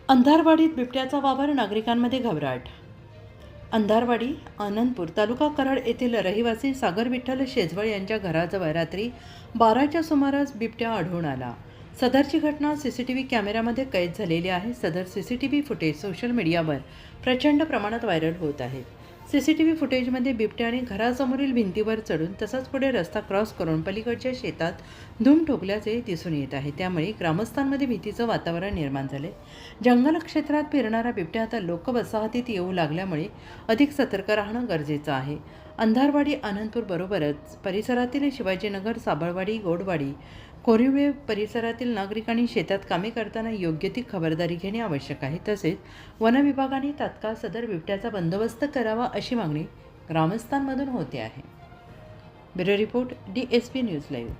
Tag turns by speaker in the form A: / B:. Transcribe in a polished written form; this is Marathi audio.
A: अंधारवाडीत बिबट्याचा वावर, नागरिकांमध्ये घबराट। अंधारवाडी आनंदपूर तालुका कराड येथील रहिवासी सागर विठ्ठल शेजवळ यांच्या घराजवळ रात्री 12च्या सुमारास बिबट्या आढळून आला। सदरची घटना सीसीटीव्ही कॅमेऱ्यामध्ये कैद झालेली आहे। सदर सीसीटीव्ही फुटेज सोशल मीडियावर प्रचंड प्रमाणात व्हायरल होत आहे। सीसीटीव्ही फुटेजमध्ये बिबट्याने घरासमोरील भिंतीवर चढून तसंच पुढे रस्ता क्रॉस करून पलीकडच्या शेतात धूम ठोकल्याचे दिसून येत आहे। त्यामुळे ग्रामस्थांमध्ये भीतीचं वातावरण निर्माण झाले। जंगल क्षेत्रात फिरणारा बिबट्या आता लोकवसाहतीत येऊ लागल्यामुळे अधिक सतर्क राहणं गरजेचं आहे। अंधारवाडी आनंदपूर बरोबरच परिसरातील शिवाजीनगर, साबळवाडी, गोडवाडी, कोरिवळे परिसरातील नागरिकांनी शेतात कामे करताना योग्य ती खबरदारी घेणे आवश्यक आहे। तसेच वन विभागाने तात्काळ सदर बिबट्याचा बंदोबस्त करावा अशी मागणी ग्रामस्थांमधून होते आहे। Bureau report DSP news live.